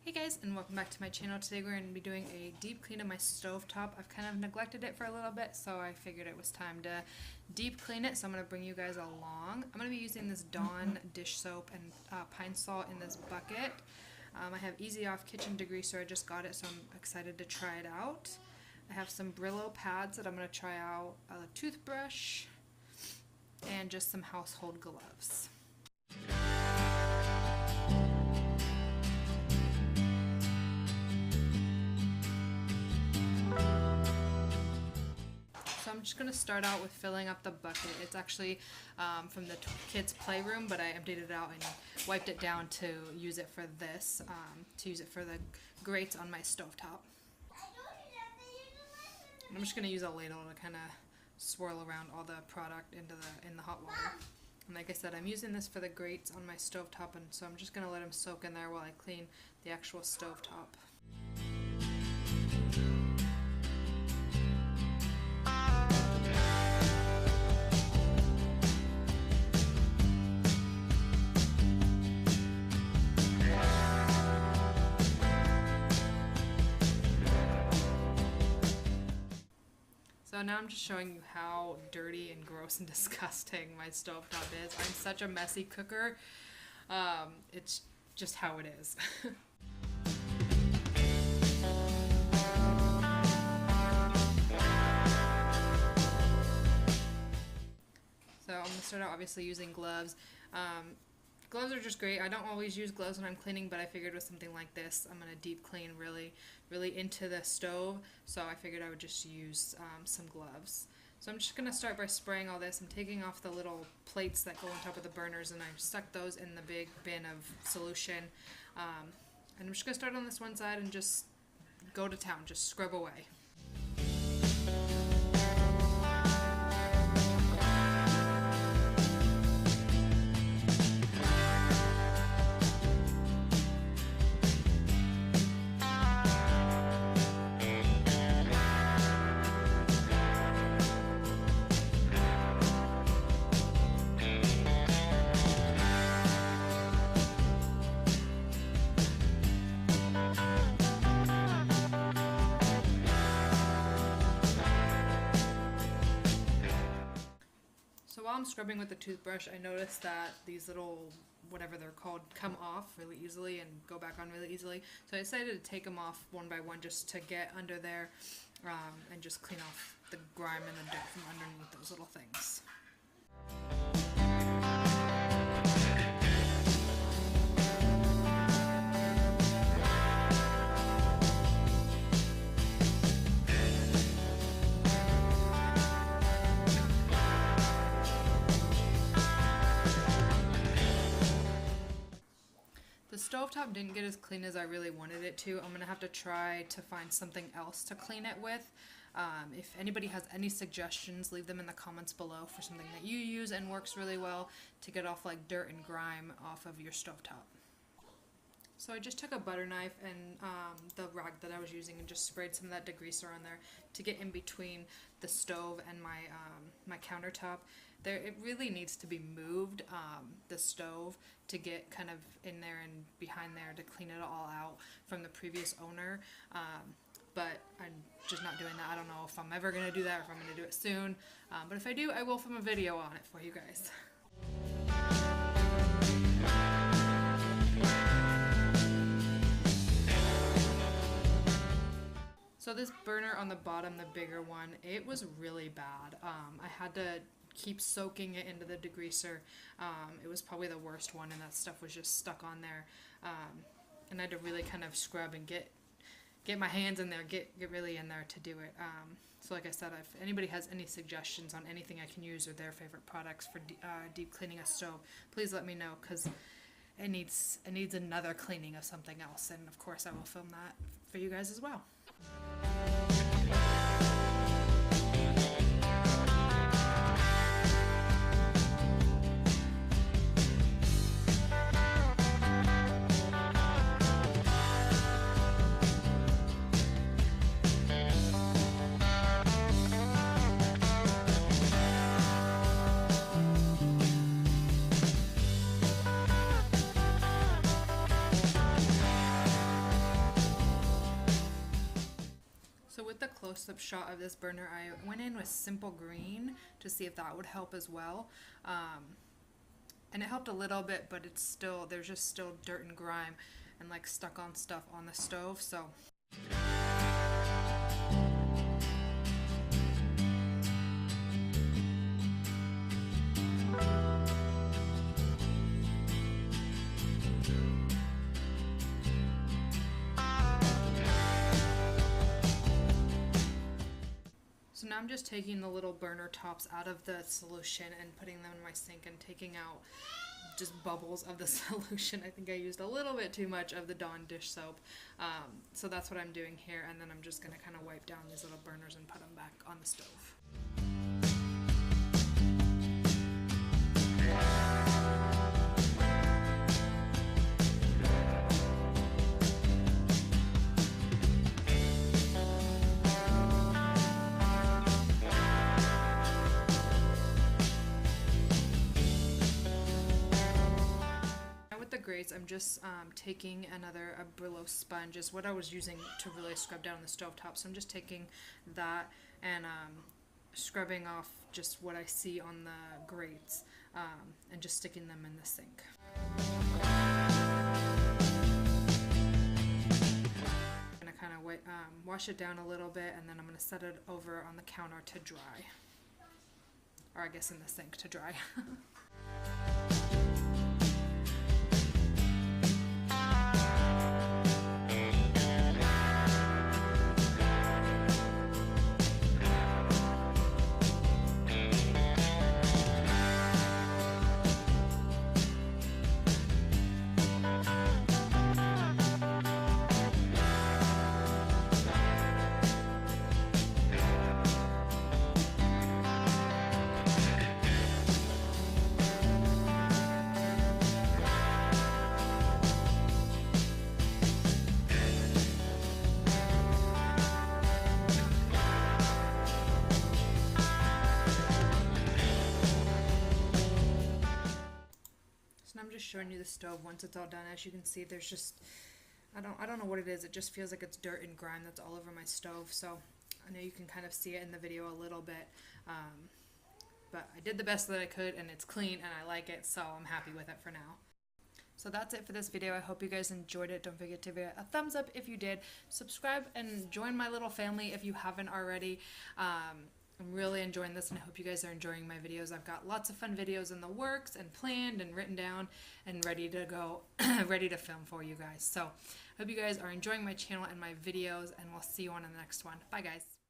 Hey guys, and welcome back to my channel. Today we're going to be doing a deep clean of my stovetop. I've kind of neglected it for a little bit, so I figured it was time to deep clean it, so I'm going to bring you guys along. I'm going to be using this Dawn dish soap and pine salt in this bucket. I have Easy Off kitchen degreaser. I just got it, so I'm excited to try it out. I have some Brillo pads that I'm going to try out, a toothbrush, and just some household gloves. So I'm just going to start out with filling up the bucket. It's actually from the kids' playroom, but I emptied it out and wiped it down to use it for this, to use it for the grates on my stovetop. I'm just going to use a ladle to kind of swirl around all the product in the hot water. And like I said, I'm using this for the grates on my stovetop, and so I'm just going to let them soak in there while I clean the actual stovetop. So now I'm just showing you how dirty and gross and disgusting my stovetop is. I'm such a messy cooker. It's just how it is. So I'm going to start out obviously using gloves. Gloves are just great. I don't always use gloves when I'm cleaning, but I figured with something like this, I'm going to deep clean really into the stove, so I figured I would just use some gloves. So I'm just going to start by spraying all this. I'm taking off the little plates that go on top of the burners, and I've stuck those in the big bin of solution. And I'm just going to start on this one side and just go to town, just scrub away. So while I'm scrubbing with the toothbrush, I noticed that these little, whatever they're called, come off really easily and go back on really easily. So I decided to take them off one by one just to get under there and just clean off the grime and the dirt from underneath those little things. The stovetop didn't get as clean as I really wanted it to. I'm going to have to try to find something else to clean it with. If anybody has any suggestions, leave them in the comments below for something that you use and works really well to get off like dirt and grime off of your stovetop. So I just took a butter knife and the rag that I was using and just sprayed some of that degreaser on there to get in between the stove and my my countertop. It really needs to be moved, the stove, to get kind of in there and behind there to clean it all out from the previous owner. But I'm just not doing that. I don't know if I'm ever going to do that or if I'm going to do it soon. But if I do, I will film a video on it for you guys. So this burner on the bottom, the bigger one, it was really bad. I had to keep soaking it into the degreaser. It was probably the worst one, and that stuff was just stuck on there. And I had to really kind of scrub and get my hands in there, get really in there to do it. So like I said, if anybody has any suggestions on anything I can use or their favorite products for deep cleaning a stove, please let me know, because it needs another cleaning of something else, and of course I will film that for you guys as well. close-up shot of this burner, I went in with simple green to see if that would help as well. And it helped a little bit, but it's still, there's just still dirt and grime and like stuck on stuff on the stove. So now I'm just taking the little burner tops out of the solution and putting them in my sink and taking out just bubbles of the solution. I think I used a little bit too much of the Dawn dish soap. So that's what I'm doing here, and then I'm just going to kind of wipe down these little burners and put them back on the stove. Grates, I'm just taking a Brillo sponge, is what I was using to really scrub down the stovetop. So I'm just taking that and scrubbing off just what I see on the grates and just sticking them in the sink. I'm going to kind of wash it down a little bit, and then I'm going to set it over on the counter to dry, or I guess in the sink to dry. I'm just showing you the stove once it's all done. As you can see, there's just, I don't know what it is. It just feels like it's dirt and grime that's all over my stove. So I know you can kind of see it in the video a little bit, but I did the best that I could, and it's clean and I like it, so I'm happy with it for now. So that's it for this video. I hope you guys enjoyed it. Don't forget to give it a thumbs up if you did. Subscribe and join my little family if you haven't already. I'm really enjoying this, and I hope you guys are enjoying my videos. I've got lots of fun videos in the works and planned and written down and ready to go, ready to film for you guys. So I hope you guys are enjoying my channel and my videos, and we'll see you on the next one. Bye guys.